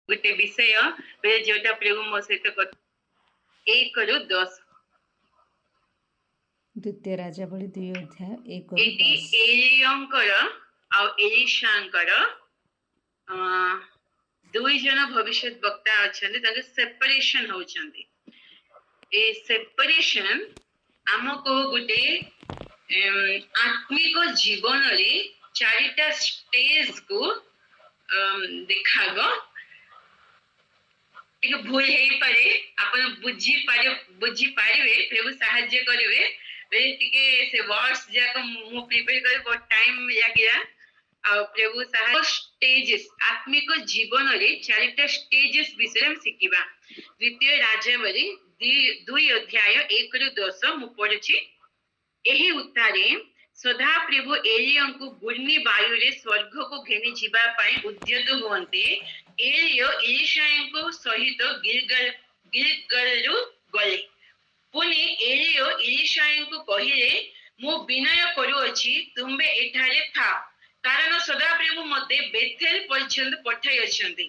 गोटे विषय जोटा प्रभु मो सहित 1-10 द्वितीय राजावली 2 अध्याय 1 एटी एलियंकर आ एलिशांकर दुई जन भविष्य वक्ता अछंती ताके सेपरेशन होचंती। ए सेपरेशन हमको गोटे आत्मिक जीवन रे चारिटा स्टेज को देखागो। टिके भूल हेई पारे आपण बुझी पारिबे प्रभु सहाय्य करिवे बे टिके से वर्ड्स जाको मु प्रिपेयर करे बहुत टाइम लागिला आ प्रभु सहाय्य स्टेजेस आत्मिक जीवन रे चारिटा स्टेजेस विषय हम सिकिबा। द्वितीय राजावली 2 अध्याय 1-10 मु पढुछि। एही उत्तारे सदा प्रभु एलियंकु गुर्नी वायु रे स्वर्ग को घेनी जीवा पाए उद्यत हुअन्ते। एलियो एलिशाको सहित गिलगलरु गले। पुनि एलियो एलिशाको कहिले मु विनय करूअछि तुंबे एठारे था कारण सदा प्रभु मते बेथेल पर्यंत पठाई अछंती।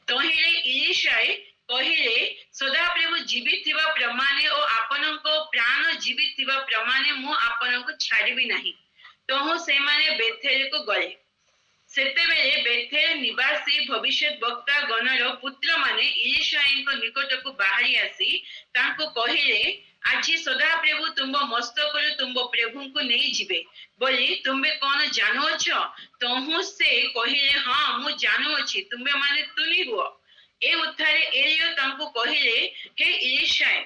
तहिले एलिशाए कहिले सदा प्रभु जीवित थिबा प्रमाणे ओ आपनको प्राण जीवित थिबा प्रमाणे मु आपनको छाड़िबी नाही। तहु से माने बेथेल को गले। सेते बेले बेथेल निवासी भविष्य वक्ता गणर पुत्र माने एलिशाको निकट को बाहरी आसी तांको कहिले आज सदा प्रभु तुम मस्तक तुम प्रभु को नहीं जिबे बोली तुम्बे कौन जानो छ। तहु से कहिले हां मु जानो अछि तुम्बे माने तुनी हुओ। ए उत्थारे एलियो तांको कहिले हे एलिशाए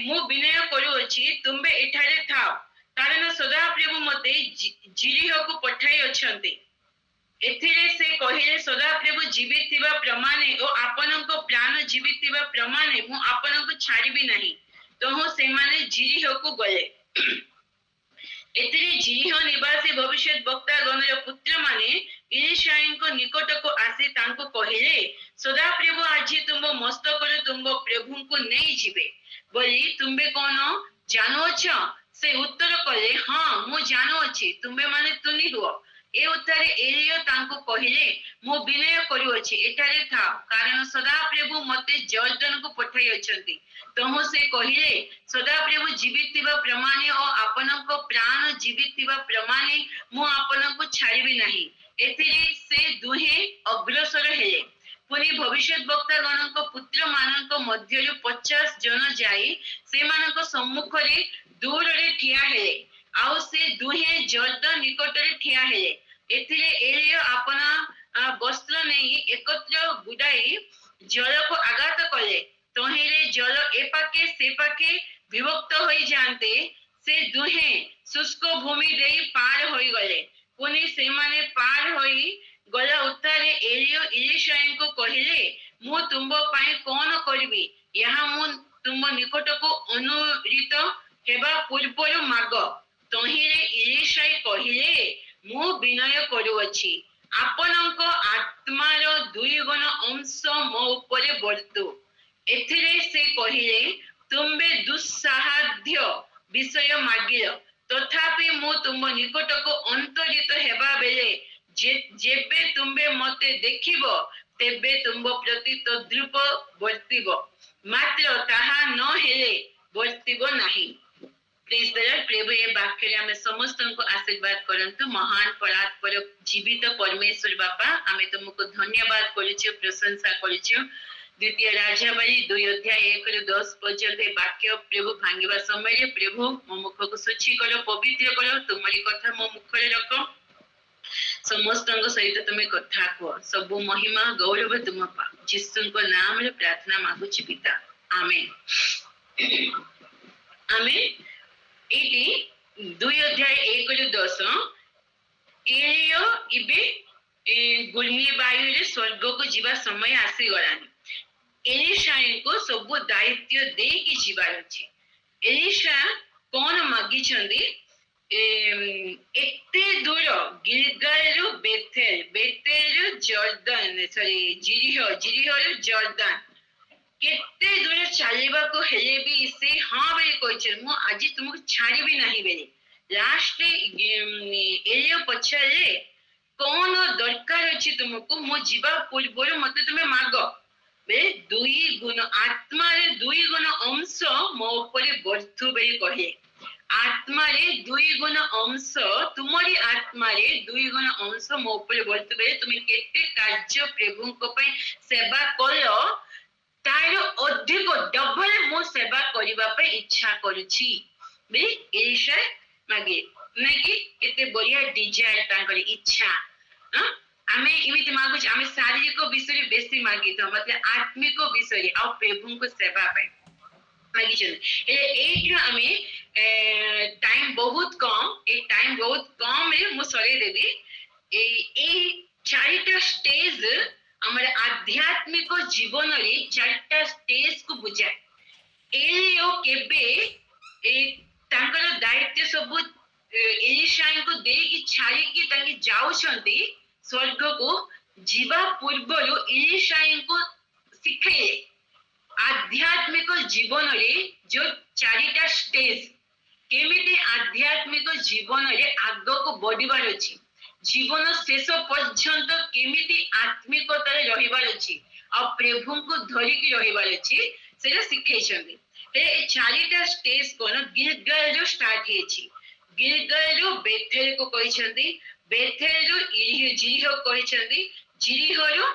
मु विनय करू अछि तुम्बे एठारे थाओ कारण सदा प्रभु मते जिरिह को पठाई अछंती। एथिरे से कहिले सदा प्रभु जीवित थिबा प्रमाणे ओ आपनको प्राण जीवित थिबा प्रमाणे मु आपनको छाड़िबी नाही। तहु से माने जिरिह को गले। एथिरे जिरिह निवासी भविष्य वक्ता गणर पुत्र माने एलिशाको निकट को आसी तांको कहिले सदा प्रभु आज तुम मस्तक तुम प्रभु को नहीं जिबे बोली तुम्बे कौन जानो छ। से उत्तर कले हां मु जानो अछि तुम्बे माने तुनी हुओ। ए उत्तरे एलियो तांको कहिले मु विनय करू अछि एठारे था कारण सदा प्रभु मते जर्दन को पठाई अछंती। तहु से कहिले सदा प्रभु जीवित थिबा प्रमाणे ओ आपनको प्राण जीवित थिबा प्रमाणे मु आपनको छाड़िबी नाही। एथिरे से दुहे अग्रसर हेले। पुनि भविष्य वक्ता गणक पुत्र मानक मध्य 50 जन जाई से मानक सम्मुख रे दूर रे ठिया हेले आउ से दुहे जर्दन निकट रे ठिया हेले। एथिरे एलियो अपना वस्त्र नहीं एकत्र गुडाई जल को आघात कले। तहिरे जल ए पाके से पाके विभक्त होई जानते से दुहे शुष्क भूमि देई पार होई गले। पुनि से माने पार होई गला उत्तारे एलियो एलिशाको कहिले मु तुंबो पाए कोन करबी यहा मु तुम निकट को अनुरित हेबा पूर्वरु माग। तहिरे एलिशाई कहिले मु विनय करूअछि आपनक आत्मार 2 गुण अंश मो उपरे बर्तु। एथिरे से कहिले तुंबे दुस्साध्य विषय मागिल तथापि मु तुम निकट को अंतरित हेबा बेले जेबे तुम्बे मते देखिबो तेबे तुंबो प्रति तद्रूप वर्तिबो मात्र ताहा न हेले वर्तिबो नाही। प्लीज प्रभु ये वाक्य आमे समस्त को आशीर्वाद करंतु। महान परात्पर जीवित परमेश्वर बापा आमे तुमको धन्यवाद करूछु प्रशंसा करूछु। द्वितीय राजावली 2 अध्याय 1-10 पर्यंत वाक्य प्रभु भांगिबा समय प्रभु मो मुख को शुचि करो पवित्र करो तुम्हारी कथा मो मुख रे रखो समस्त सहित तुम्हें कथा कह सब महिमा गौरव तुम पा यीशु को नाम रे प्रार्थना मागुछि पिता आमेन आमेन। एटी 2 अध्याय 1-10 एलियो इबे गुल्मी वायु रे स्वर्ग को जीवा समय आसी गलानी। एलिशाई को सब दायित्व दे कि जीवार अछि। एलिशा कोन मागी छंदी एते दूर गिलगाल बेथेल बेथेल जर्दन सॉरी जिरिह जर्दन केते दूर चलीबा को हेले भी से हां बे कहै मु आज तुमको छाड़िबी नाही बेले। लास्ट एलियो पछले कोन दरकार अछि तुमको मु जीवा पूर्व मते तुमे मागो ଆତ୍ମାରେ 2 ଗୁଣ ଅଂଶ ମୋ ଉପରେ ବଢୁ ବୋଲି କହିଲେ। ଆତ୍ମାରେ 2 ଗୁଣ ଅଂଶ, ତୁମରି ଆତ୍ମାରେ 2 ଗୁଣ ଅଂଶ ମୋ ଉପରେ ବଢୁ ବେଳେ ତୁମେ କେତେ କାର୍ଯ୍ୟ ପ୍ରଭୁଙ୍କ ପାଇଁ ସେବା କଲ, ତାର ଅଧିକ ଡବଲ ମୁଁ ସେବା କରିବା ପାଇଁ ଇଚ୍ଛା କରୁଛି ବୋଲି ଏଲିଶା ମାଗେ। ନାଇଁ କି କେତେ ବଢିଆ ଡିଜାୟାର ତାଙ୍କର ଇଚ୍ଛା। ଆମେ ଏମିତି ମାଗୁଛୁ, ଆମେ ଶାରୀରିକ ବିଷୟରେ ବେଶୀ ମାଗିଥାଉ, ମତେ ଆତ୍ମିକ ବିଷୟରେ ଆଉ ପ୍ରଭୁଙ୍କ ସେବା ପାଇଁ ମାଗିଛନ୍ତି। ଏଇଠି ଆମେ ଟାଇମ ବହୁତ କମ, ଏଇ ଟାଇମ ବହୁତ କମରେ ମୁଁ ସରେଇଦେବି। এই 4টা ଷ୍ଟେଜ ଆମର ଆଧ୍ୟାତ୍ମିକ ଜୀବନରେ 4ଟା ଷ୍ଟେଜକୁ ବୁଝାଏ। ଏଲିଓ କେବେ ତାଙ୍କର ଦାୟିତ୍ୱ ସବୁ ଏଲିଶାଙ୍କୁ ଦେଇକି ଛାଡ଼ିକି ତାଙ୍କେ ଯାଉଛନ୍ତି ସ୍ୱର୍ଗକୁ, ଯିବା ପୂର୍ବରୁ ଏଲିଶାଙ୍କୁ ଶିଖାଇଲେ ଆଧ୍ୟାତ୍ମିକ ଜୀବନରେ ଯୋଉ 4ଟା ଷ୍ଟେଜ, କେମିତି ଆଧ୍ୟାତ୍ମିକ ଜୀବନରେ ଆଗକୁ ବଢିବାର ଅଛି, ଜୀବନ ଶେଷ ପର୍ଯ୍ୟନ୍ତ କେମିତି ଆତ୍ମିକତାରେ ରହିବାର ଅଛି ଆଉ ପ୍ରଭୁଙ୍କୁ ଧରିକି ରହିବାର ଅଛି, ସେଟା ଶିଖେଇଛନ୍ତି। ଏ 4ଟା ଷ୍ଟେଜ କଣ? ଗିଲଗାଲରୁ ଷ୍ଟାର୍ଟ ହେଇଛି, ଗିଲଗାଲରୁ ବେଥେଲକୁ କହିଛନ୍ତି, ବେଥେଲରୁ ଜିରିହ କହିଛନ୍ତି, ଜିରିହରୁ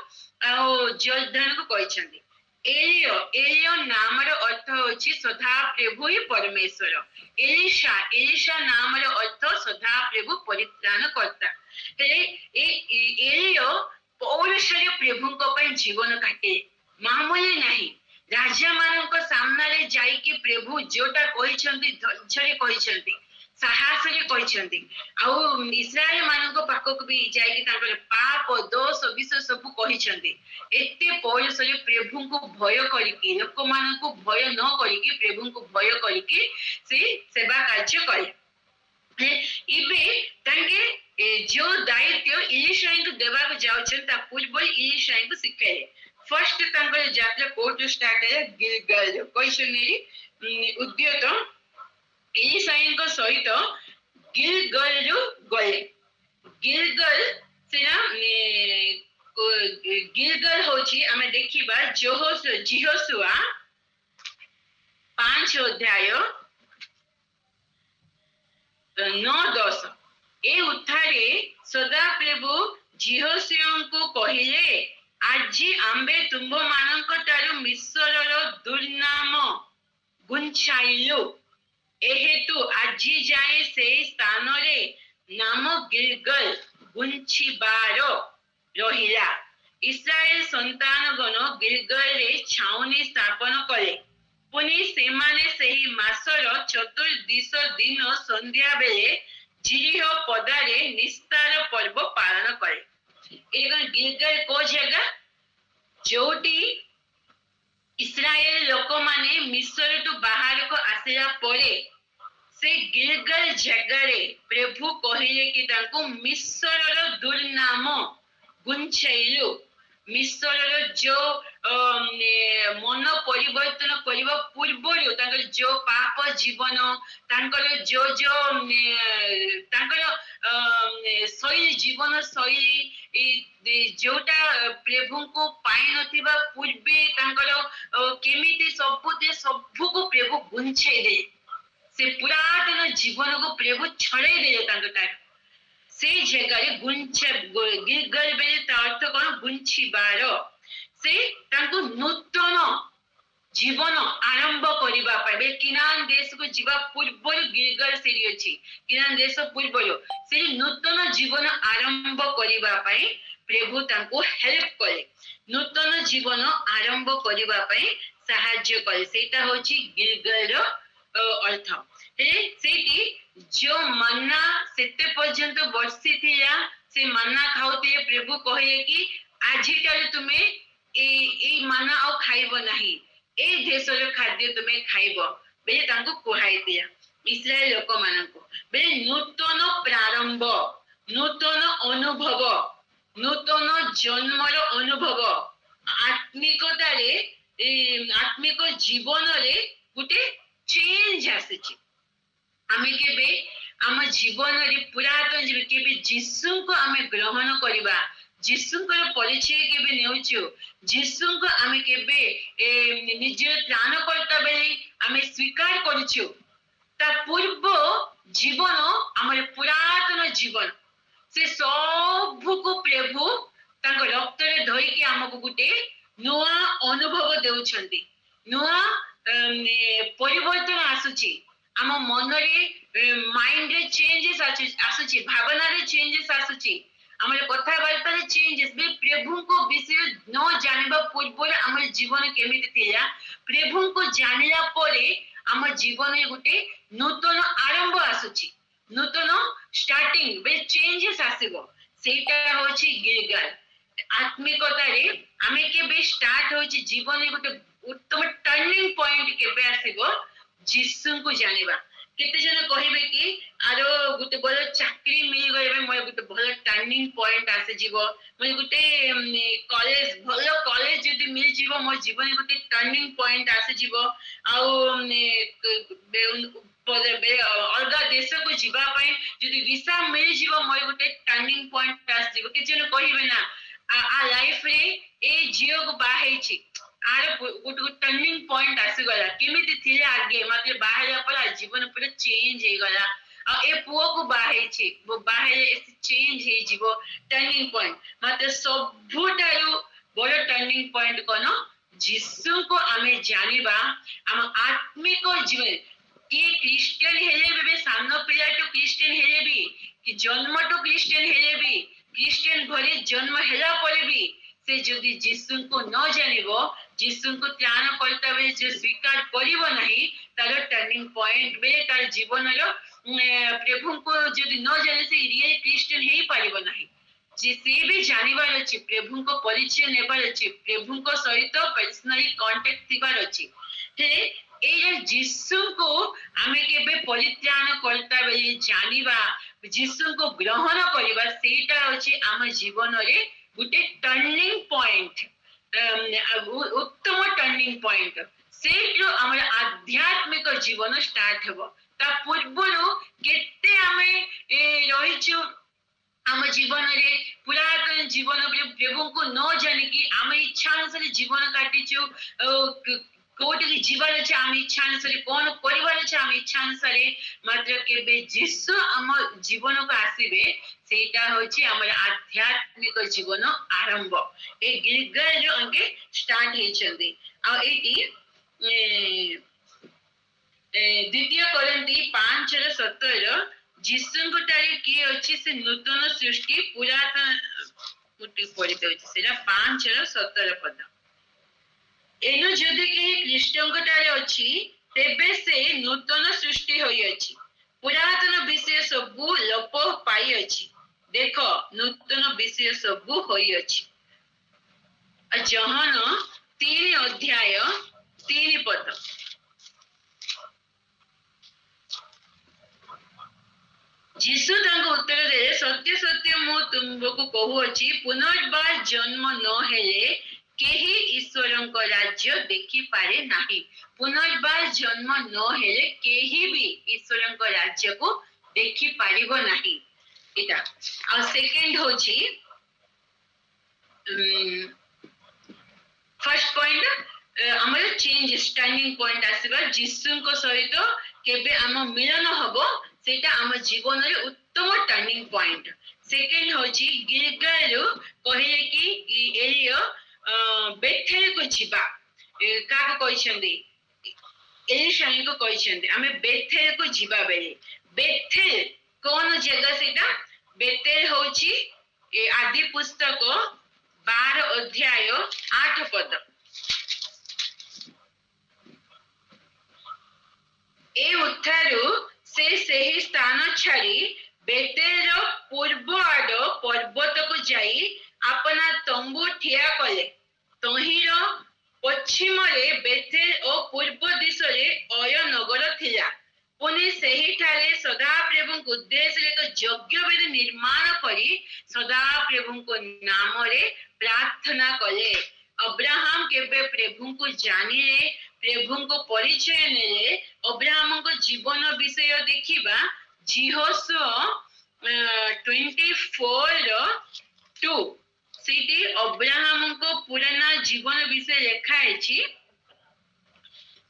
ଆଉ ଜର୍ଦାନକୁ କହିଛନ୍ତି। ଏଲିଓ ନାମର ଅର୍ଥ ହଉଛି ସଦାପ୍ରଭୁ ହିଁ ପରମେଶ୍ୱର। ଏଲିଶା ନାମର ଅର୍ଥ ସଦାପ୍ରଭୁ ପରିତ୍ରାଣ କର୍ତ୍ତା। ଏଲିଓ ପୌରୁଷରେ ପ୍ରଭୁଙ୍କ ପାଇଁ ଜୀବନ କାଟେ, ମାମୁଲି ନାହିଁ। ରାଜା ମାନଙ୍କ ସାମ୍ନାରେ ଯାଇକି ପ୍ରଭୁ ଯୋଉଟା କହିଛନ୍ତି ଧୈର୍ଯ୍ୟରେ କହିଛନ୍ତି, ସାହସରେ କହିଛନ୍ତି, ଆଉ ଇସ୍ରାଏଲ ମାନଙ୍କ ପାଖକୁ ବି ଯାଇକି ତାଙ୍କର ପାପ ଦୋଷ ବିଷୟ ସବୁ କହିଛନ୍ତି। ଏତେ ପୌରୁଷରେ ପ୍ରଭୁଙ୍କୁ ଭୟ କରିକି, ଲୋକମାନଙ୍କୁ ଭୟ ନ କରିକି ପ୍ରଭୁଙ୍କୁ ଭୟ କରିକି ସେ ସେବା କାର୍ଯ୍ୟ କରେ। ଏବେ ତାଙ୍କେ ଯୋଉ ଦାୟିତ୍ୱ ଏଲିଶାଙ୍କୁ ଦେବାକୁ ଯାଉଛନ୍ତି ତା ପୂର୍ବରୁ ଏଲିଶାଙ୍କୁ ଶିଖାଇଲେ। ଫାର୍ଷ୍ଟ ତାଙ୍କର ଯାତ୍ରା କୋଉଠୁ ଷ୍ଟାର୍ଟ ହେଲା? ଗିଲଗାଲରୁ। କହିଛନ୍ତି ଉଦ୍ୟତ ଏଲିଶାଙ୍କ ସହିତ ଗିଲଗାଲରୁ ଗଲେ। ଗିଲଗାଲ ସେଟା ଗିଲଗାଲ ହଉଛି, ଆମେ ଦେଖିବା ଜିହୋଶୁଆ 5 ଅଧ୍ୟାୟ 9-10। ଏ ଉତ୍ଥାରେ ସଦାପ୍ରଭୁ ଜିହୋଶୁଆଙ୍କୁ କହିଲେ, ଆଜି ଆମ୍ଭେ ତୁମ୍ଭମାନଙ୍କ ଠାରୁ ମିଶ୍ରର ଦୁର୍ନାମ ଘୁଞ୍ଚାଇଲୁ। ଏହେତୁ ଆଜି ଯାଏ ସେହି ସ୍ଥାନରେ ନାମ ଗିଲଗାଲ ଘୁଞ୍ଚିବାର ରହିଲା। ଇସ୍ରାଏଲ ସନ୍ତାନଗଣ ଗିଲଗାଲରେ ଛାଉଣି ସ୍ଥାପନ କଲେ। ପୁଣି ସେମାନେ ସେହି ମାସର ଚତୁର୍ଦ୍ଦଶ ଦିନ ସନ୍ଧ୍ୟା ବେଳେ ଜିରିହ ପଦାରେ ନିସ୍ତାର ପର୍ବ ପାଳନ କଲେ। ଗିଲଗାଲ କୋଉ ଜାଗା? ଯୋଉଠି ଇସ୍ରାଏଲ ଲୋକମାନେ ମିଶ୍ରଠୁ ବାହାରକୁ ଆସିଲା ପରେ ସେ ଗିଲଗାଲ ଜାଗାରେ ପ୍ରଭୁ କହିଲେ କି ତାଙ୍କୁ ମିଶ୍ରର ଦୁର୍ନାମ ଘୁଞ୍ଚାଇଲୁ। ମିଶ୍ରର ଯୋଉ ମନ ପରିବର୍ତ୍ତନ କରିବା ପୂର୍ବରୁ ତାଙ୍କର ଯୋଉ ପାପ ଜୀବନ, ତାଙ୍କର ତାଙ୍କର ଶୈଳୀ, ଜୀବନ ଶୈଳୀ ଯୋଉଟା ପ୍ରଭୁଙ୍କୁ ପାଇନଥିବା ପୂର୍ବେ ତାଙ୍କର କେମିତି ସବୁକୁ ପ୍ରଭୁ ଘୁଞ୍ଚାଇ ଦେଲେ। ସେ ପୁରାତନ ଜୀବନକୁ ପ୍ରଭୁ ଛଡ଼େଇ ଦେଲେ ତାଙ୍କଠାରୁ। ସେଇ ଜାଗାରେ ଗିଲଗାଲ ବେଳେ ତା ଅର୍ଥ କଣ? ଘୁଞ୍ଚିବାର। ସେ ତାଙ୍କୁ ନୂତନ ଜୀବନ ଆରମ୍ଭ କରିବା ପାଇଁ, କିନାନ ଦେଶକୁ ଯିବା ପୂର୍ବରୁ ଗିଲଗାଲ ସେଠି ଅଛି। କିନାନ ଦେଶ ପୂର୍ବରୁ ସେ ନୂତନ ଜୀବନ ଆରମ୍ଭ କରିବା ପାଇଁ ପ୍ରଭୁ ତାଙ୍କୁ ହେଲ୍ପ କଲେ, ନୂତନ ଜୀବନ ଆରମ୍ଭ କରିବା ପାଇଁ ସାହାଯ୍ୟ କଲେ। ସେଇଟା ହଉଛି ଗିଲଗାଲର ଅର୍ଥ। ସେଇଠି ଯୋଉ ମନ୍ନା ସେତେ ପର୍ଯ୍ୟନ୍ତ ବର୍ଷିଥିଲା, ସେ ମନ୍ନା ଖାଉଥିଲେ। ପ୍ରଭୁ କହିଲେ କି ଆଜିଠାରୁ ତୁମେ ଏଇ ମନ୍ନା ଆଉ ଖାଇବ ନାହିଁ, ଏଇ ଦେଶର ଖାଦ୍ୟ ତୁମେ ଖାଇବ ବେଲେ ତାଙ୍କୁ କୁହାଇଥିଲା ଇସ୍ରାଏଲ ଲୋକମାନଙ୍କୁ। ବେଲେ ନୂତନ ପ୍ରାରମ୍ଭ, ନୂତନ ଅନୁଭବ, ନୂତନ ଜନ୍ମର ଅନୁଭବ, ଆତ୍ମିକତାରେ ଆତ୍ମିକ ଜୀବନରେ ଗୋଟେ ଚେଞ୍ଜ ଆସିଛି। ଆମେ କେବେ ଆମ ଜୀବନରେ ପୁରାତନ କେବେ ଯୀଶୁଙ୍କୁ ଆମେ ଗ୍ରହଣ କରିବା, ଯୀଶୁଙ୍କର ପରିଚୟ କେବେ ନେଉଛୁ, ଯୀଶୁଙ୍କୁ ଆମେ କେବେ ନିଜର ତ୍ରାଣକର୍ତ୍ତା ବୋଲି ଆମେ ସ୍ୱୀକାର କରୁଛୁ। ତା ପୂର୍ବ ଜୀବନ ଆମର ପୁରାତନ ଜୀବନ, ସେ ସବୁକୁ ପ୍ରଭୁ ତାଙ୍କ ରକ୍ତରେ ଧୋଇକି ଆମକୁ ଗୋଟେ ନୂଆ ଅନୁଭବ ଦେଉଛନ୍ତି, ନୂଆ ପରିବର୍ତ୍ତନ ଆସୁଛି ଆମ ମନରେ, ମାଇଣ୍ଡରେ ଚେଞ୍ଜେସ୍ ଆସୁଛି, ଭାବନାରେ ଚେଞ୍ଜେସ୍ ଆସୁଛି, ଆମର କଥାବାର୍ତ୍ତାରେ ଚେଞ୍ଜେସ୍। ପ୍ରଭୁଙ୍କ ବିଷୟରେ ନ ଜାଣିବା ପୂର୍ବରୁ ଆମର ଜୀବନ କେମିତି ଥିଲା, ପ୍ରଭୁଙ୍କୁ ଜାଣିଲା ପରେ ଆମ ଜୀବନରେ ଗୋଟେ ନୂତନ ଆରମ୍ଭ ଆସୁଛି, ନୂତନ ଷ୍ଟାର୍ଟିଂ ଚେଞ୍ଜେସ୍ ଆସିବ। ସେଇଟା ହଉଛି ଗିଲଗାଲ। ଆତ୍ମିକତାରେ ଆମେ କେବେ ଷ୍ଟାର୍ଟ ହଉଛି ଜୀବନରେ ଗୋଟେ ଉତ୍ତମ ଟର୍ଣ୍ଣିଂ ପଏଣ୍ଟ କେବେ ଆସିବ, ଯୀଶୁଙ୍କୁ ଜାଣିବା। କେତେ ଜଣ କହିବେ କି ଆର ଗୋଟେ ଭଲ ଚାକିରି ମିଳିଗଲେ ମୋର ଗୋଟେ ଭଲ ଟର୍ଣ୍ଣିଂ ପଏଣ୍ଟ ଆସିଯିବ, ମୋର ଗୋଟେ କଲେଜ, ଭଲ କଲେଜ ଯଦି ମିଳିଯିବ ମୋ ଜୀବନରେ ଗୋଟେ ଟର୍ଣ୍ଣିଂ ପଏଣ୍ଟ ଆସିଯିବ, ଆଉ ଅଲଗା ଦେଶକୁ ଯିବା ପାଇଁ ଯଦି ଭିସା ମିଳିଯିବ ମୋର ଗୋଟେ ଟର୍ଣ୍ଣିଂ ପଏଣ୍ଟ ଆସିଯିବ। କିଛି ଜଣ କହିବେ ନା ଲାଇଫରେ ଏ ଝିଅକୁ ବାହା ହେଇଛି, ଆର ଗୋଟେ ଟର୍ଣ୍ଣିଂ ପଏଣ୍ଟ ଆସିଗଲା, କେମିତି ଥିଲା ଆଗେ ମାତ୍ର ବାହା ହେଲା ପରେ ଜୀବନ ପୁରା ଚେଞ୍ଜ ହେଇଗଲା। ଆଉ ଏ ପୁଅକୁ ବାହା ହେଇଛି, ବାହା ହେଲେ ଚେଞ୍ଜ ହେଇଯିବ, ଟର୍ଣ୍ଣିଂ ପଏଣ୍ଟ। ମାତ୍ର ସବୁଠାରୁ ବଡ ଟର୍ଣ୍ଣିଂ ପଏଣ୍ଟ କଣ, ଯୀଶୁଙ୍କୁ ଆମେ ଜାଣିବା ଆମ ଆତ୍ମିକ ଜୀବନ। କିଏ ଖ୍ରୀଷ୍ଟିଆନ ହେଲେ ବି, ସାନ ପିଲାଠୁ ଖ୍ରୀଷ୍ଟିଆନ ହେଲେ ବି, କି ଜନ୍ମଠୁ ଖ୍ରୀଷ୍ଟିଆନ ହେଲେ ବି, ଖ୍ରୀଷ୍ଟିଆନ ଘରେ ଜନ୍ମ ହେଲା ପରେ ବି ସେ ଯଦି ଯୀଶୁଙ୍କୁ ନ ଜାଣିବ, ଯୀଶୁଙ୍କୁ ତ୍ରାଣକର୍ତ୍ତା ବୋଲି ଯେ ସ୍ୱୀକାର କରିବ ନାହିଁ, ତାର ଟର୍ଣ୍ଣିଂ ପଏଣ୍ଟ ବେଳେ ତାର ଜୀବନର ପ୍ରଭୁଙ୍କୁ ଯଦି ନ ଜାଣେ ସେ ରିଏଲ ଖ୍ରୀଷ୍ଟିଆନ ହେଇପାରିବ ନାହିଁ। ସେ ବି ଜାଣିବାର ଅଛି, ପ୍ରଭୁଙ୍କ ପରିଚୟ ନେବାର ଅଛି, ପ୍ରଭୁଙ୍କ ସହିତ ପର୍ସନାଲି କଣ୍ଟାକ୍ଟ ଥିବାର ଅଛି। ହେଲେ ଏଇ ଯୀଶୁଙ୍କୁ ଆମେ କେବେ ପରିତ୍ରାଣ କର୍ତ୍ତା ବୋଲି ଜାଣିବା, ଯୀଶୁଙ୍କୁ ଗ୍ରହଣ କରିବା, ସେଇଟା ହଉଛି ଆମ ଜୀବନରେ ଗୋଟେ ଟର୍ଣ୍ଣିଂ ପଏଣ୍ଟ, ଉତ୍ତମ ଟର୍ଣ୍ଣିଂ ପଏଣ୍ଟ। ସେଇଠୁ ଆମର ଆଧ୍ୟାତ୍ମିକ ଜୀବନ ଷ୍ଟାର୍ଟ ହେବ। ତା ପୂର୍ବରୁ କେତେ ଆମେ ରହିଛୁ ଆମ ଜୀବନରେ, ପୁରାତନ ଜୀବନ ପ୍ରଭୁଙ୍କୁ ନ ଜାଣିକି ଆମେ ଇଚ୍ଛା ଅନୁସାରେ ଜୀବନ କାଟିଛୁ, କୋଉଠିକି ଯିବାର ଅଛି ଆମେ ଇଚ୍ଛା ଅନୁସାରେ, କଣ କରିବାର ଅଛି ଆମେ ଇଚ୍ଛା ଅନୁସାରେ। ମାତ୍ର କେବେ ଯୀଶୁ ଆମ ଜୀବନକୁ ଆସିବେ, ସେଇଟା ହଉଛି ଆମର ଆଧ୍ୟାତ୍ମିକ ଜୀବନ ଆରମ୍ଭ। ଏ ଗିଲଗାଲରୁ ଆଗେ ଷ୍ଟାର୍ଟ ହେଇଛନ୍ତି। ଆଉ ଏଇଠି ଦ୍ୱିତୀୟ କରନ୍ତି 5:17 ଯୀଶୁଙ୍କ ଠାରେ କିଏ ଅଛି, ସେ ନୂତନ ସୃଷ୍ଟି, ପୁରାତନ ପଢିଦେଉଛି ସେଇଟା 5:17 ପଦ। ଏଣୁ ଯଦି କେହି ଖ୍ରୀଷ୍ଟଙ୍କ ଠାରେ ଅଛି, ତେବେ ସେ ନୂତନ ସୃଷ୍ଟି ହୋଇଅଛି, ପୁରାତନ ବିଷୟ ସବୁ ଲୋପ ପାଇଅଛି, ଦେଖ ନୂତନ ବିଷୟ ସବୁ ହୋଇଅଛି। ଜହନ 3:3 ଯୀଶୁ ତାଙ୍କୁ ଉତ୍ତର ଦେଲେ, ସତ୍ୟ ସତ୍ୟ ମୁଁ ତୁମକୁ କହୁଅଛି, ପୁନର୍ବାର ଜନ୍ମ ନ ହେଲେ କେହି ଈଶ୍ୱରଙ୍କ ରାଜ୍ୟ ଦେଖିପାରେ ନାହିଁ। ପୁନର୍ବାର ଜନ୍ମ ନ ହେଲେ କେହି ବି ଈଶ୍ୱରଙ୍କ ରାଜ୍ୟକୁ ଦେଖିପାରିବ ନାହିଁ। ଏଇଟା। ଆଉ ସେକେଣ୍ଡ ହଉଛି ଫାର୍ଷ୍ଟ ପଏଣ୍ଟ, ଆମର ଚେଞ୍ଜ ଟର୍ଣ୍ଣିଂ ପଏଣ୍ଟ ଆସିବା, ଯୀଶୁଙ୍କ ସହିତ କେବେ ଆମ ମିଳନ ହବ, ସେଇଟା ଆମ ଜୀବନରେ ଉତ୍ତମ ଟର୍ଣ୍ଣିଂ ପଏଣ୍ଟ। ସେକେଣ୍ଡ ହଉଛି ଗିଲଗାଲରୁ କହିଲେ କି ଏଲିୟ ବେଥେଲକୁ ଯିବା, କାହାକୁ କହିଛନ୍ତି, ଏଲିଶାଙ୍କୁ କହିଛନ୍ତି ଆମେ ବେଥେଲକୁ ଯିବା ବେଳେ। ବେଥେଲ କଣ ଜାଗା ସେଇଟା, ବେଥେଲ ହଉଛି ଆଦି ପୁସ୍ତକ 12:8 ଏ ଉତ୍ଥାରୁ ସେ ସେହି ସ୍ଥାନ ଛାଡ଼ି ବେତେଲର ପୂର୍ବ ଆଡ଼ ପର୍ବତକୁ ଯାଇ ଆପଣା ତମ୍ବୁ ଠିଆ କଲେ। ତହିଁର ପଶ୍ଚିମରେ ବେତେଲ ଓ ପୂର୍ବ ଦିଶରେ ଅୟ ନଗର ଥିଲା। ପୁଣି ସେହିଠାରେ ସଦାପ୍ରଭୁଙ୍କ ଉଦ୍ଦେଶ୍ୟରେ ଏକ ଯଜ୍ଞବେଦୀ ନିର୍ମାଣ କରି ସଦାପ୍ରଭୁଙ୍କ ନାମରେ ପ୍ରାର୍ଥନା କଲେ। ଅବ୍ରାହମ କେବେ ପ୍ରଭୁଙ୍କୁ ଜାଣିଲେ, ପ୍ରଭୁଙ୍କ ପରିଚୟ ନେଲେ। ଅବ୍ରାହମଙ୍କ ଜୀବନ ବିଷୟ ଦେଖିବା ଯହୋଶୁଆ 24:2 ସେଇଠି ଅବ୍ରାହମଙ୍କ ପୁରାନା ଜୀବନ ବିଷୟରେ ଲେଖା ହେଇଛି।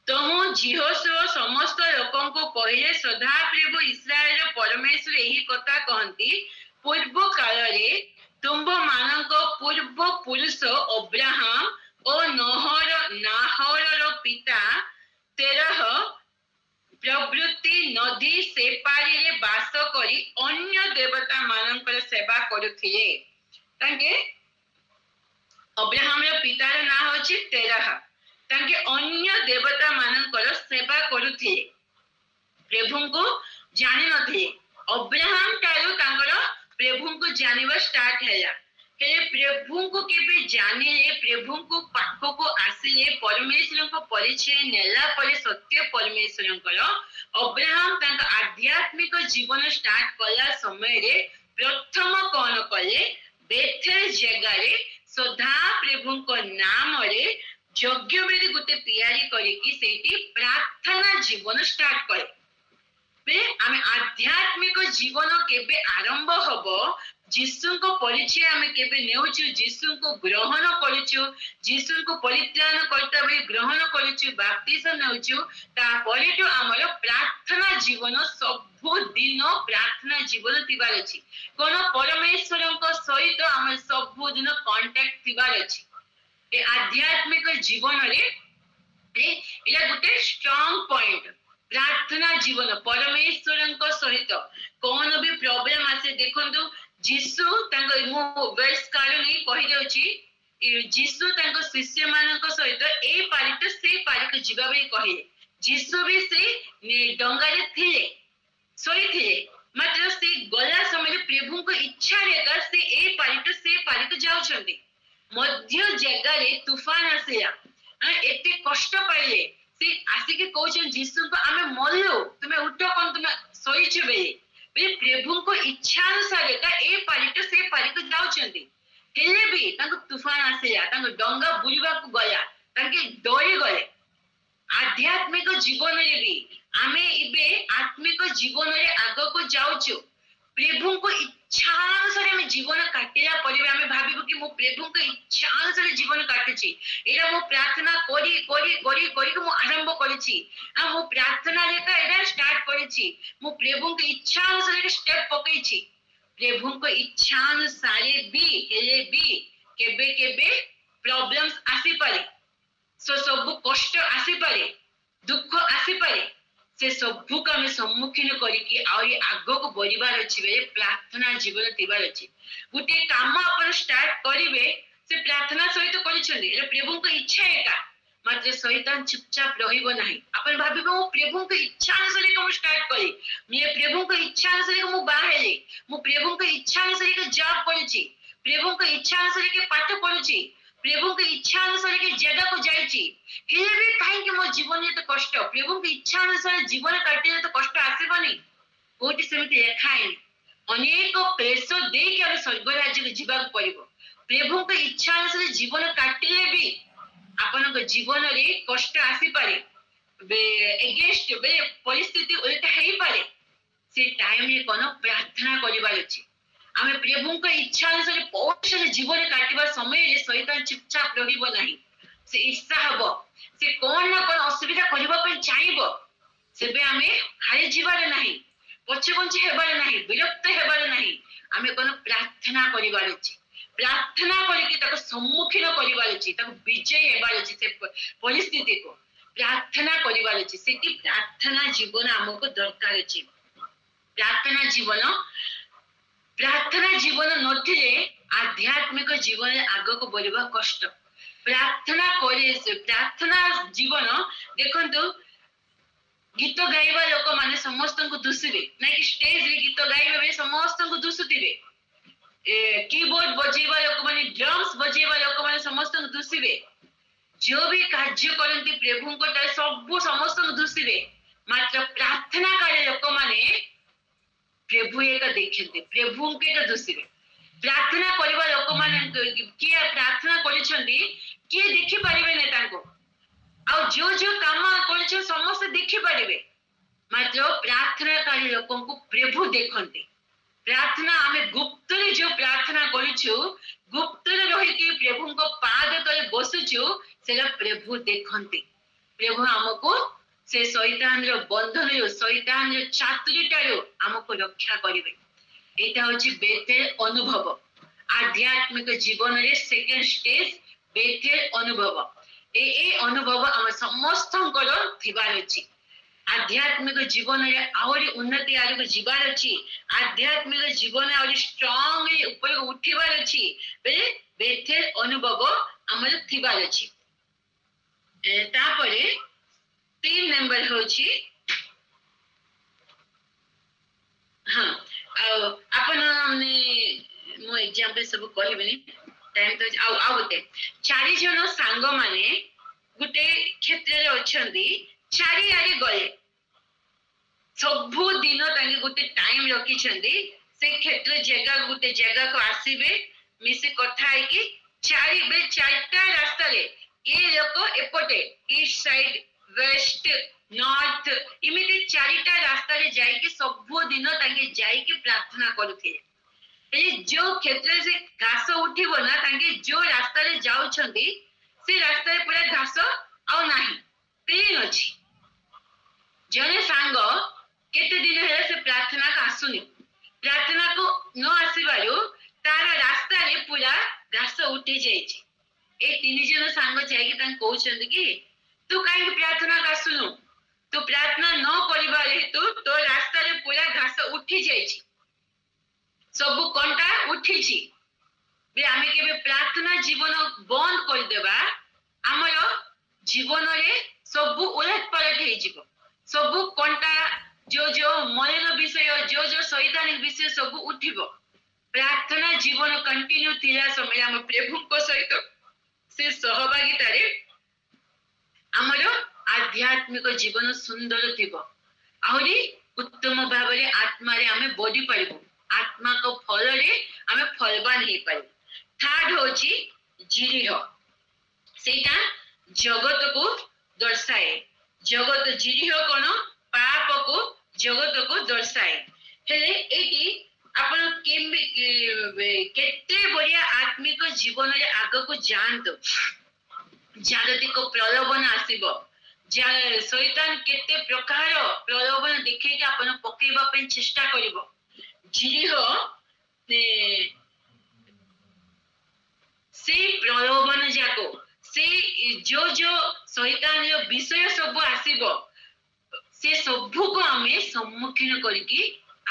ତହୁଁ ଜିହୋଶୁଆ ସମସ୍ତ ଲୋକଙ୍କୁ କହିଲେ, ସଦାପ୍ରଭୁ ଇସ୍ରାଏଲର ପରମେଶ୍ୱର ଏହି କଥା କହନ୍ତି, ପୂର୍ବ କାଳରେ ତୁମ୍ଭମାନଙ୍କ ପୂର୍ବ ପୁରୁଷ ଅବ୍ରାହମ ଓ ନାହୋରର ପିତା ତେରହ ପ୍ରଭୃତି ନଦୀ ସେପାରିରେ ବାସ କରି ଅନ୍ୟ ଦେବତା ମାନଙ୍କର ସେବା କରୁଥିଲେ। ତାଙ୍କେ ଅବ୍ରାହମର ପିତାର ନାଁ ହଉଛି ତେରହ। ତାଙ୍କେ ଅନ୍ୟ ଦେବତା ମାନଙ୍କର ସେବା କରୁଥିଲେ, ପ୍ରଭୁଙ୍କୁ ଜାଣିନଥିଲେ। ଅବ୍ରାହମ ଠାରୁ ତାଙ୍କର ପ୍ରଭୁଙ୍କୁ ଜାଣିବା ଷ୍ଟାର୍ଟ ହେଲା। ହେଲେ ପ୍ରଭୁଙ୍କୁ କେବେ ଜାଣିଲେ, ପ୍ରଭୁଙ୍କୁ ପାଖକୁ ଆସିଲେ, ପରମେଶ୍ୱରଙ୍କ ପରିଚୟ ନେଲା ପରେ ସତ୍ୟ ପରମେଶ୍ୱରଙ୍କର, ଅବ୍ରାହମ ତାଙ୍କ ଆଧ୍ୟାତ୍ମିକ ଜୀବନ ଷ୍ଟାର୍ଟ କଲା ସମୟରେ ପ୍ରଥମ କଣ କଲେ? ବେଥେଲ ଜାଗାରେ ସଦା ପ୍ରଭୁଙ୍କ ନାମରେ ଯଜ୍ଞବେଦୀ ଗୋଟେ ତିଆରି କରିକି ସେଇଠି ପ୍ରାର୍ଥନା ଜୀବନ ଷ୍ଟାର୍ଟ କଲେ। ଆମେ ଆଧ୍ୟାତ୍ମିକ ଜୀବନ କେବେ ଆରମ୍ଭ ହବ? ଯୀଶୁଙ୍କ ପରିଚୟ ଆମେ କେବେ ନେଉଛୁ, ଯୀଶୁଙ୍କୁ ଗ୍ରହଣ କରୁଛୁ, ଯୀଶୁଙ୍କୁ ପରିତ୍ରାଣ କର୍ତ୍ତା ବୋଲି ଗ୍ରହଣ କରୁଛୁ, ବାପ୍ତିସ୍ମ ନେଉଛୁ, ତାପରେଠୁ ଆମର ପ୍ରାର୍ଥନା ଜୀବନ ସବୁଦିନ ପ୍ରାର୍ଥନା ଜୀବନ ଥିବାର ଅଛି। କଣ? ପରମେଶ୍ୱରଙ୍କ ସହିତ ଆମର ସବୁଦିନ କଣ୍ଟାକ୍ଟ ଥିବାର ଅଛି। ଏ ଆଧ୍ୟାତ୍ମିକ ଜୀବନରେ ଏଇଟା ଗୋଟେ ଷ୍ଟ୍ରଙ୍ଗ ପଏଣ୍ଟ। ପ୍ରାର୍ଥନା ଜୀବନ ପରମେଶ୍ୱରଙ୍କ ସହିତ କଣ ବି ପ୍ରୋବ୍ଲେମ ଆସେ, ଦେଖନ୍ତୁ ଯୀଶୁ ତାଙ୍କ, ମୁଁ ଭଏସ କାର୍ଡ ନେଇ କହିଯାଉଛି, ଯୀଶୁ ତାଙ୍କ ଶିଷ୍ୟ ମାନଙ୍କ ସହିତ ଏ ପାରିକୁ ସେ ପାରିକୁ ଯିବା ବୋଲି କହିଲେ। ଯୀଶୁ ବି ସେ ଡଙ୍ଗାରେ ଥିଲେ, ଶୋଇଥିଲେ, ମାତ୍ର ସେ ଗଲା ସମୟରେ ପ୍ରଭୁଙ୍କ ଇଚ୍ଛାରେ ସେ ଏ ପାରିକୁ ସେ ପାରିକୁ ଯାଉଛନ୍ତି। ମଧ୍ୟ ଜାଗାରେ ତୁଫାନ ଆସିଲା, ଏତେ କଷ୍ଟ ପାଇଲେ, ସେ ଆସିକି କହୁଛନ୍ତି ଯୀଶୁଙ୍କୁ, ଆମେ ମରିଲୁ, ତୁମେ ଉଠ, କଣ ତୁମେ ଶୋଇଛ ବୋଲି। ପ୍ରଭୁଙ୍କ ଇଚ୍ଛା ଅନୁସାରେ ଏ ପାରିକୁ ସେ ପାରିକୁ ଯାଉଛନ୍ତି। ହେଲେ ବି ତାଙ୍କୁ ତୁଫାନ ଆସିଲା, ତାଙ୍କ ଡଙ୍ଗା ବୁଲିବାକୁ ଗଲା, ତାଙ୍କେ ଡରିଗଲେ। ଆଧ୍ୟାତ୍ମିକ ଜୀବନରେ ବି ଆମେ ଏବେ ଆତ୍ମିକ ଜୀବନରେ ଆଗକୁ ଯାଉଛୁ। ପ୍ରଭୁଙ୍କ ଇଚ୍ଛା ଅନୁସାରେ ଆମେ ଜୀବନ କାଟିଲା ପରେ ଆମେ ଭାବିବୁ କି ମୁଁ ପ୍ରଭୁଙ୍କ ଇଚ୍ଛା ଅନୁସାରେ ଜୀବନ କାଟୁଛି, ଏଇଟା ମୁଁ ପ୍ରାର୍ଥନା କରି କରି କରି କରିକି ମୁଁ ଆରମ୍ଭ କରିଛି, ମୁଁ ପ୍ରାର୍ଥନା ଲେଖା ଏଇଟା ଷ୍ଟାର୍ଟ କରିଛି, ମୁଁ ପ୍ରଭୁଙ୍କ ଇଚ୍ଛା ଅନୁସାରେ ଷ୍ଟେପ ପକେଇଛି। ପ୍ରଭୁଙ୍କ ଇଚ୍ଛା ଅନୁସାରେ ବି ହେଲେ ବି କେବେ କେବେ ପ୍ରୋବ୍ଲେମ୍ସ ଆସିପାରେ, ସବୁ କଷ୍ଟ ଆସିପାରେ, ଦୁଃଖ ଆସିପାରେ। ସେ ସବୁକୁ ଆମେ ସମ୍ମୁଖୀନ କରିକି ଆହୁରି ଆଗକୁ ବଢିବାର ଅଛି ବେଳେ ପ୍ରାର୍ଥନା ଜୀବନ ଥିବାର ଅଛି। ଗୋଟେ କାମ ଆପଣ ଷ୍ଟାର୍ଟ କରିବେ, ସେ ପ୍ରାର୍ଥନା ସହିତ କରିଛନ୍ତି, ଏଇଟା ପ୍ରଭୁଙ୍କ ଇଚ୍ଛା ଏକା, ମାତ୍ର ଶୈତାନ ଚୁପଚାପ ରହିବ ନାହିଁ। ଆପଣ ଭାବିବେ ମୁଁ ପ୍ରଭୁଙ୍କ ଇଚ୍ଛା ଅନୁସାରେ ମୁଁ ଷ୍ଟାର୍ଟ କଲି, ପ୍ରଭୁଙ୍କ ଇଚ୍ଛା ଅନୁସାରେ ମୁଁ ବାହା ହେଲି, ମୁଁ ପ୍ରଭୁଙ୍କ ଇଚ୍ଛା ଅନୁସାରେ ଜବ୍ କରିଛି, ପ୍ରଭୁଙ୍କ ଇଚ୍ଛା ଅନୁସାରେ ପାଠ ପଢୁଛି, ପ୍ରଭୁଙ୍କ ଇଚ୍ଛା ଅନୁସାରେ ଜାଗାକୁ ଯାଇଛି, ହେଲେ ବି କାହିଁକି ମୋ ଜୀବନରେ ଏତେ କଷ୍ଟ? ପ୍ରଭୁଙ୍କ ଇଚ୍ଛା ଅନୁସାରେ ଜୀବନ କାଟିଲେ ତ କଷ୍ଟ ଆସିବନି? କୋଉଠି ସେମିତି ଲେଖା ହେଇନି। ଅନେକ ପ୍ରେସର ଦେଇକି ଆମେ ସ୍ୱର୍ଗ ରାଜ୍ୟକୁ ଯିବାକୁ ପଡିବ। ପ୍ରଭୁଙ୍କ ଇଚ୍ଛା ଅନୁସାରେ ଜୀବନ କାଟିଲେ ବି ଆପଣଙ୍କ ଜୀବନରେ କଷ୍ଟ ଆସିପାରେ, ଏଗେନ୍ଷ୍ଟ ପରିସ୍ଥିତି ଓଲଟା ହେଇପାରେ। ସେ ଟାଇମରେ କଣ? ପ୍ରାର୍ଥନା କରିବାର ଅଛି। ଆମେ ପ୍ରଭୁଙ୍କ ଇଚ୍ଛା ଅନୁସାରେ ପୌରୁଷରେ ଜୀବନ କାଟିବା ସମୟରେ ଶୈତାନ ଚୁପଚାପ ରହିବ ନାହିଁ। ସେ ଇର୍ଷା ହବ, ସେ କଣ ନା କଣ ଅସୁବିଧା କରିବା ପାଇଁ ଚାହିଁବ। ସେବେ ଆମେ ହାରିଯିବାର ନାହିଁ, ପଛଘୁଞ୍ଚା ହେବାର ନାହିଁ, ବିରକ୍ତ ହେବାର ନାହିଁ। ଆମେ କଣ? ପ୍ରାର୍ଥନା କରିବାର ଅଛି, ପ୍ରାର୍ଥନା କରିକି ତାକୁ ସମ୍ମୁଖୀନ କରିବାର ଅଛି, ତାକୁ ବିଜୟ ହେବାର ଅଛି। ସେ ପରିସ୍ଥିତିକୁ ପ୍ରାର୍ଥନା କରିବାର ଅଛି। ସେଠି ପ୍ରାର୍ଥନା ଜୀବନ ଆମକୁ ଦରକାର ଅଛି। ପ୍ରାର୍ଥନା ଜୀବନ ନଥିଲେ ଆଧ୍ୟାତ୍ମିକ ଜୀବନରେ ଆଗକୁ ବଢିବା କଷ୍ଟ। ପ୍ରାର୍ଥନା ଜୀବନ, ଦେଖନ୍ତୁ ଗୀତ ଗାଇବା ଲୋକମାନେ ସମସ୍ତଙ୍କୁ ଦୁଷିବେ ନାଇଁ, ଷ୍ଟେଜରେ ଗୀତ ଗାଇବା ବେଳେ ସମସ୍ତଙ୍କୁ ଦୁଷୁଥିବେ, କିବୋର୍ଡ ବଜେଇବା ଲୋକମାନେ, ଡ୍ରମ୍ସ ବଜେଇବା ଲୋକମାନେ ସମସ୍ତଙ୍କୁ ଦୁଷିବେ, ଯୋଉ ବି କାର୍ଯ୍ୟ କରନ୍ତି ପ୍ରଭୁଙ୍କ ସବୁ ସମସ୍ତଙ୍କୁ ଦୁଷିବେ। ମାତ୍ର ପ୍ରାର୍ଥନାକାରୀ ଲୋକମାନେ ପ୍ରଭୁ ଏକ ଦେଖନ୍ତି, ପ୍ରଭୁଙ୍କୁ ଏକ ଦୋଷିବେ। ପ୍ରାର୍ଥନା କରିବା ଲୋକମାନେ କିଏ ପ୍ରାର୍ଥନା କରିଛନ୍ତି କିଏ ଦେଖିପାରିବେ ନାହିଁ ତାଙ୍କୁ, ଆଉ ଯୋଉ କାମ କରିଛନ୍ତି ସମସ୍ତେ ଦେଖିପାରିବେ, ମାତ୍ର ପ୍ରାର୍ଥନାକାରୀ ଲୋକଙ୍କୁ ପ୍ରଭୁ ଦେଖନ୍ତି। प्रार्थना आमे गुप्तरे जो प्रार्थना करूछु गुप्तरे रहिकी प्रभु को पाद तले बसुछु सेला प्रभु देखंती प्रभु हमको से शैतान रो बंधन रो शैतान रो चातुरीटारो हमको रक्षा करिवे एटा होची बेतेल अनुभव आध्यात्मिक जीवन रे सेकंड स्टेज बेतेल अनुभव ए अनुभव हम समस्तंकर थिबार अछि आध्यात्मिक जीवन रे आहुरी उन्नति आगे जीवार अछि आध्यात्मिक जीवन आहुरी स्ट्रांग ऊपर उठिबार अछि बेले बेथेल अनुभव हमर थिबार अछि तापरे 3 नंबर होछि हां आपण हमने मो एग्जांपल सब कहबेनी टाइम तो आउते चारि जन सांग माने गुटे क्षेत्र रे अछंती चारि आरे गले सबु दिन तांगे गुटे टाइम रखी से क्षेत्र जगह गुटे जगह को आसीबे मिसे कथा है कि चारि बे चारटा रास्ता रे ए लोक एपटे ईस्ट साइड वेस्ट नॉर्थ इमिति चारिटा रास्ता रे जाई के सबु दिन तांगे जाई के प्रार्थना करूथे ए जो क्षेत्र से घास उठिबो ना तांगे जो रास्ता रे जाउछंती से रास्ता रे पूरा घास आउ नाही क्लीन अछि जने सांग केते दिन है से प्रार्थना का आसुनी प्रार्थना को न आसीबारु तारा रास्ता रे पूरा घास उठी जाइछि ए तीन जन सांग जाई के तान कहउछन कि तू काहे प्रार्थना का आसुनु तू प्रार्थना न करिबा हेतु तो रास्ता रे पूरा घास उठी जाइछि सब कंटा उठिछि बे आमे केबे प्रार्थना जीवन बंद कर देबा हमर जीवन रे सब उलट पलट हे जिवो सब कंटा जो मलिन विषय जो शैतानिक विषय सब उठिबो प्रार्थना जीवन कंटिन्यू थिला समय हम प्रभु को सहित से सहभागिता रे हमर आध्यात्मिक जीवन सुंदर थिबो आहुरी उत्तम भाव रे आत्मा रे हमें बॉडी पाइबो आत्मा को फल रे हमें फलवान हे पाइबो थर्ड होची जिरिह सेटा जगत को दर्शाए जगत जिरिह कोन पाप को जगत को दर्शाए हेले एटी आपण केते बढ़िया आत्मिक जीवन रे आग को जानतो जागतिक प्रलोभन आसीबो शैतान केते प्रकार प्रलोभन देखे के आपण पकेबा पे चेष्टा करिवो जिरिह से प्रलोभन जाको से जो शैतान रो विषय सब आसीबो से सबु को हमें सम्मुखीन करके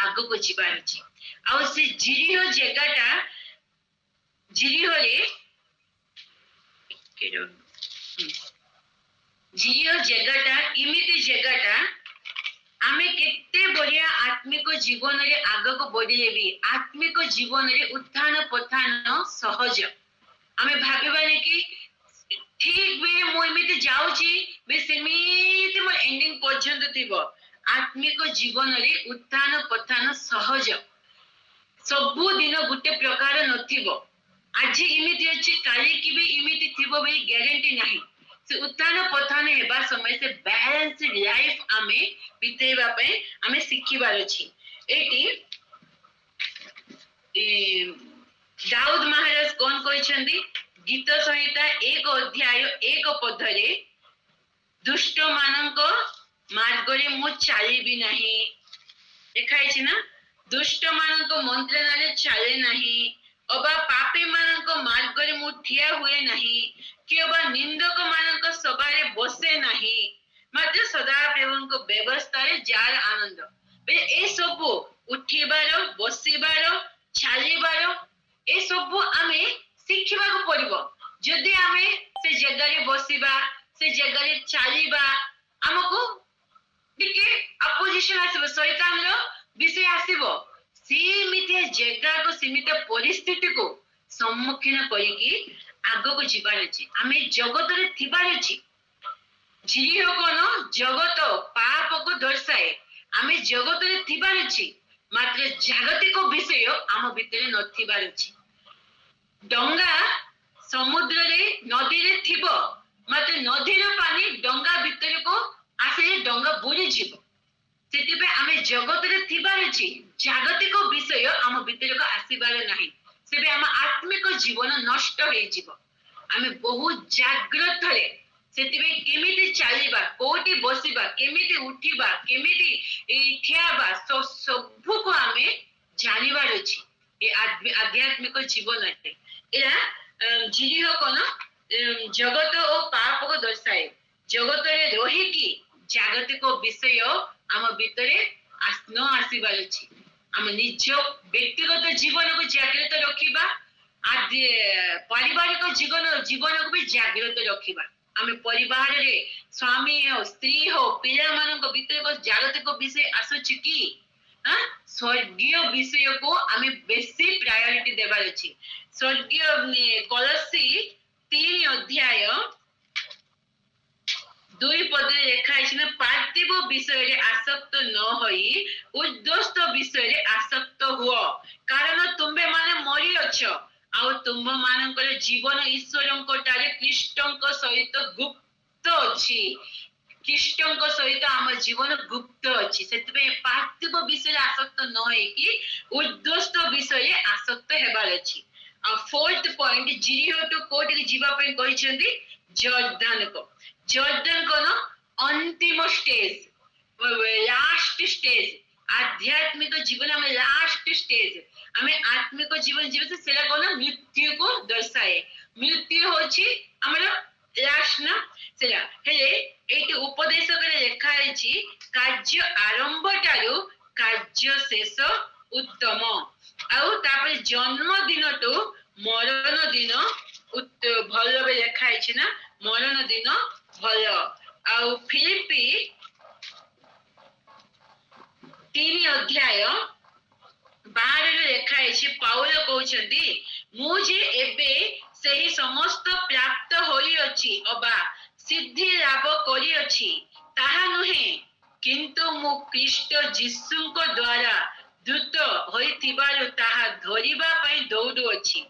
आगो को जीवार अछि आ से जिरिह जगहटा जिरिह रे जिरिह जगहटा इमिति जगहटा हमें केते बढ़िया आत्मिक जीवन रे आगो को बढ़िलेबी आत्मिक जीवन रे उत्थान पथान सहज हमें भाबिबानी कि ठीक बे मो एमिति जाउची बे सेमिति मो एंडिंग पर्यंत थिबो आत्मिक जीवन रे उत्थान पथान सहज सबु दिन गुटे प्रकार नथिबो आज इमिति अछि काली की भी इमिति थिबो बे गारंटी नाही से उत्थान पथान हेबा समय से बैलेंस लाइफ हमें बितेबा पे हमें सिखिबार अछि एटी दाऊद महाराज कोन कहिसंदी गीत संहिता 1 अध्याय 1 पदरे दुष्ट मानक मार्ग रे मु चालिबी नाही लिखाइ छि ना दुष्ट मानक मंत्रणाले चाले नाही अबा पापी मानक मार्ग रे मु ठिया हुए नाही कि अबा निंदक मानक सभा रे बसे नाही मात्र सदा प्रभुको व्यवस्था रे जार आनंद बे ए सब उठिबार बसिबार चालिबार ए सब आमे शिखिबा को पड़िबो जदि आमे से जगह रे बसिबा से जगह रे चालिबा हमको टिके अपोजिशन आसीबो शैतान रो विषय आसीबो सीमित जगह को सीमित परिस्थिति को सम्मुखीन करिकी आगो को जीवार अछि आमे जगत रे थिबार अछि जिरिह कोन जगत पाप को दर्शाए आमे जगत रे थिबार अछि मात्र जागतिक विषय आम भितरे नथिबार अछि डंगा समुद्र रे नदी रे थिबो मात्र नदी रो पानी डंगा भितर को आसे डंगा बुड़ी जीवो सेतिपे आमे जगत रे थिबार अछि जागतिक विषय आम भितर को आसीबार नाही सेबे आम आत्मिक जीवन नष्ट होई जीव आमे बहुत जागृत रे सेतिबे केमिति चालिबा कोठी बसिबा केमिति उठिबा केमिति ठियाबा सबु को आमे जानिबार अछि ए आध्यात्मिक जीवन है एरा जिरिह कोन जगत और पाप को दर्शाए जगत रे रही की जागतिक विषय आम भितरे न आसीबार अछि आम निज व्यक्तिगत जीवन को जागृत रखिबा आदि पारिवारिक जीवन को भी जागृत रखिबा आम परिवार रे स्वामी हो स्त्री हो पिला मानक भितर को जागतिक विषय आसुछि की स्वर्गीय विषय को आम बेसी प्रायोरिटी देबार अछि स्वर्गीय कलसी 3 अध्याय 2 पदरे लेखा है पार्थिव विषय रे आसक्त न होई उद्दस्त विषय रे आसक्त हुओ कारण तुम्बे माने मरी अछ आ तुम मानकर जीवन ईश्वरंक टारे कृष्णंक सहित गुप्त अछि कृष्णंक सहित आम जीवन गुप्त अछि सेतबे पार्थिव विषय रे आसक्त न होई कि उद्दस्त विषय रे आसक्त हेबार अछि आ फोर्थ पॉइंट जिरिहो टू कोट के जीवा पे कहिसेंती जॉर्डन को न अंतिम स्टेज लास्ट स्टेज आध्यात्मिक जीवन में लास्ट स्टेज हमें आत्मिक जीवन जीवन सेला को न मृत्यु को दर्शाए मृत्यु होछि हमर लास्ट ना सेला हेले एटी उपदेश करे लेखा है कार्य आरंभ टारू कार्य शेष उत्तम आउ तापर जन्म दिन तो मरण दिन भल बे लेखा है ना मरण दिन भल आउ फिलिपी 3 अध्याय 12 रे लेखा है पाउल कहउछंती मु जे एबे सेही समस्त प्राप्त होई अछि अबा सिद्धि लाभ करी अछि ताहा नुहे किंतु मु ख्रीष्ट जीसुଙ୍କ द्वारा द्रुत होइथिबारु ताहा धरिबा पई दौड़ु अछि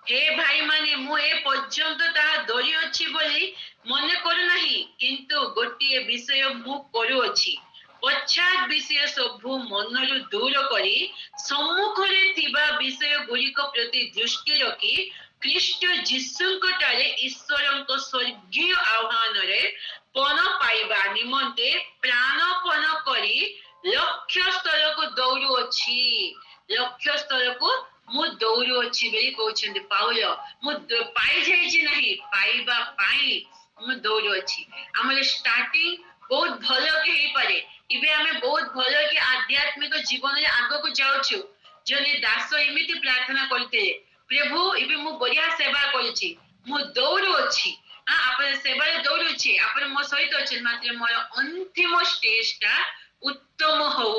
हे भाई माने मु ए पर्यंत ताहा धरि अछि बोली मने करू नाही किंतु गोटिए विषय मु करू अछि पश्चात विषय सबु मनरु दूर करी सम्मुखरे थिबा विषय गुरिक प्रति दृष्टि रखी ख्रीष्ट जीसुଙ୍କ ठारे ईश्वरଙ୍କ स्वर्गीय आह्वान रे पन पाइबा निमंते प्राणपन करी लक्ष्य स्थल को दौड़ु अछि लक्ष्य स्थल को मु दौड़ु अछि बेली कहउछन्ते पाउल मु पाई जाई छी नाही पाइबा पाई मु दौड़ु अछि हमर स्टार्टिंग बहुत भलो के हेई पारे इबे हमें बहुत भलो के आध्यात्मिक जीवन रे आगो को जाउछु जने दास एमिति प्रार्थना करते प्रभु इबे मु बढ़िया सेवा करछि मु दौड़ु अछि आपन सेवा रे दौड़ु छी आपन मो सहित अछि मात्र मोर अंतिम स्टेज ता उत्तम हो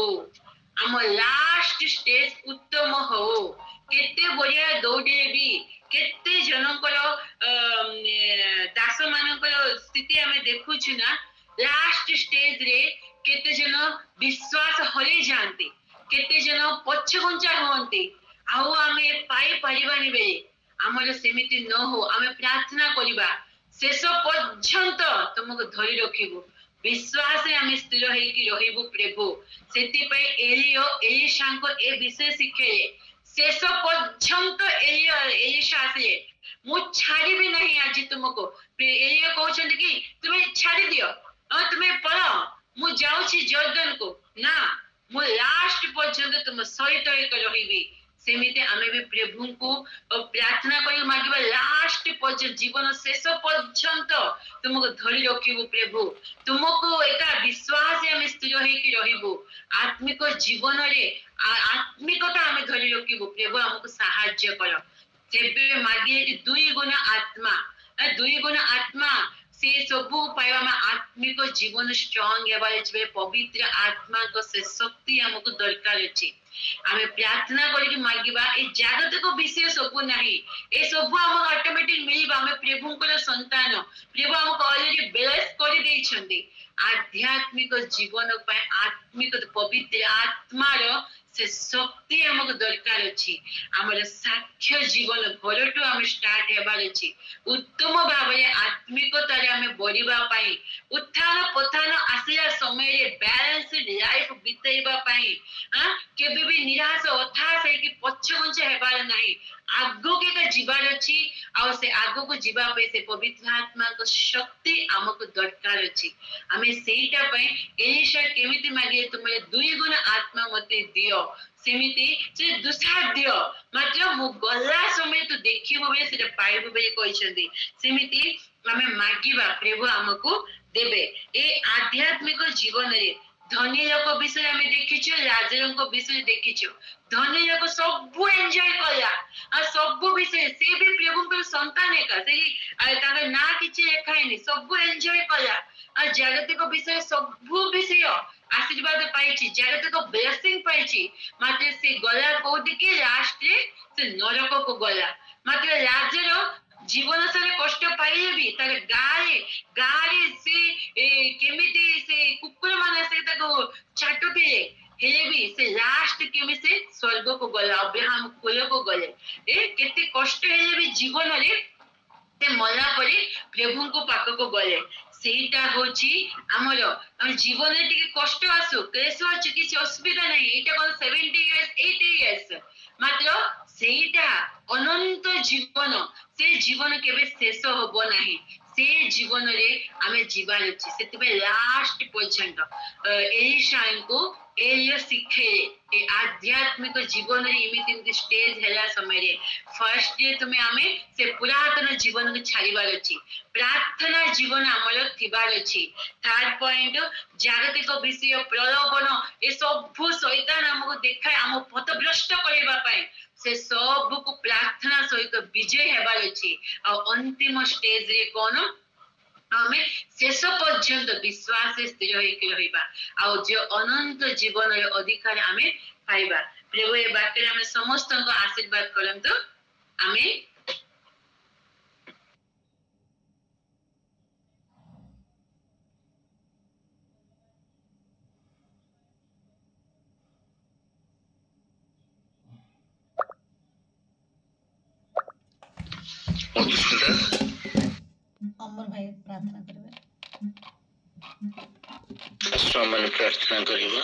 हम लास्ट स्टेज उत्तम हो केते बढ़िया दौड़े भी केते जनकर दास मानकर स्थिति हमें देखुछु ना लास्ट स्टेज रे केते जन विश्वास हरि जानते केते जन पछगुंचा होंते आउ आमे पाई परिबानी बे हमर सेमिति न हो आमे प्रार्थना करिबा शेष पर्यंत तुमको धरि रखिबो विश्वास रे आमे स्थिर हेई कि रहिबो प्रभु सेति पे एलिशा को ए विषय शिखे शेष पर्यंत एलिशा से मु छाड़ी भी नहीं आज तुमको एलिया कहउछन कि तुमे छाड़ी दियो तुम्हें पढ़ो मु जाउछि जॉर्डन को ना मु लास्ट पर्यंत तुम सहित एक रहिबी सेमिते आमे भी प्रभु को प्रार्थना करी मागिबा लास्ट पर्यंत जीवन शेष पर्यंत तुमको धरि रखिबो प्रभु तुमको एका विश्वास आमे स्थिर हेई कि रहिबो आत्मिक जीवन रे आत्मिकता आमे धरि रखिबो प्रभु हमको सहाय्य करो सेबे मागिए 2 गुण आत्मा से सबु पाइबा में आत्मिक जीवन स्ट्रांग हेबार छै पवित्र आत्मा को से शक्ति हमको दरकार अछि आमे प्रार्थना करी मागिबा ए जागतिक विषय सबु नाही ए सबु हम ऑटोमेटिक मिलिबा हम प्रभु को संतान प्रभु हमको ऑलरेडी ब्लेस करि देइ छथि आध्यात्मिक जीवन पे आत्मिक पवित्र आत्मा रो से शक्ति हमको दरकार अछि हमर साक्ष्य जीवन घरटू हम स्टार्ट हेबार अछि उत्तम भाबरे आत्मिकता रे हम बढ़िबा पाई उत्थान पतन आसिया समय बैलेंस्ड लाइफ बिताइबा पाई केबे भी निराश हताश है कि पछघुंचा हेबार नाही आगो के जीवार अछि आ से आगो को जीवा पे से पवित्र आत्मा को शक्ति हमको दरकार अछि हमें सेटा पे एलिशा केमिति मागे तुमरे दुई गुण आत्मा मते दियो सेमिति से दुसाध्य मात्र मु गला समय तो देखिबो बे से पाइबो बे कहिसंदी सेमिति हमें मागिबा प्रभु हमको देबे ए आध्यात्मिक जीवन रे धनी लोक विषय आम देखीचु राजा विषय देखीचु धनी लोक सब एंजॉय कला आ सब विषय से भी प्रभु संतान एका से ना किछि लेखाइनी सब एंजॉय कला आ जागतिक विषय सब विषय आशीर्वाद पाइछि जागतिक ब्लेसिंग पाइछि मात्र से गला कोदि के लास्ट रे से नरक को गला मात्र राजर जीवन सारे कष्ट पाइले भी तार गारे से केमिति से कुकुर माने से ताको चाटुतिले हेले भी से लास्ट केमि से स्वर्ग को गला अब्राहम कुल को गले ए केते कष्ट हेले भी जीवन रे ते मला परे प्रभु को पाक को गले सेटा होची हमर जीवन रे टिके कष्ट आसु क्लेश आसु किछि असुविधा नै एटा कोन 70 इयर्स 80 इयर्स मात्र सेटा अनंत जीवन से जीवन केबे शेष होबो नाही से जीवन रे आमे जीवार अछि सेतिबे लास्ट पर्यंत एलिशा को एलिया शिखे ए आध्यात्मिक जीवन रे इमिति स्टेज हैला समय रे फर्स्ट डे तुमे आमे से पुरातन जीवन को छाड़ीबार अछि प्रार्थना जीवन हमर थिबार अछि थर्ड पॉइंट जागतिक विषय प्रलोभन ए सब शैतान हमको देखाय हम पथभ्रष्ट करबा पाए से सब को प्रार्थना सहित विजय हेबार अछि आ अंतिम स्टेज रे कोन हमें शेष पर्यंत विश्वास स्थिर होइके रहिबा आ जो अनंत जीवन रे अधिकार हमें पाइबा प्रभु ए बात रे हमें समस्त को आशीर्वाद करंतु आमेन अमर भाई प्रार्थना करबे प्रार्थना करिबा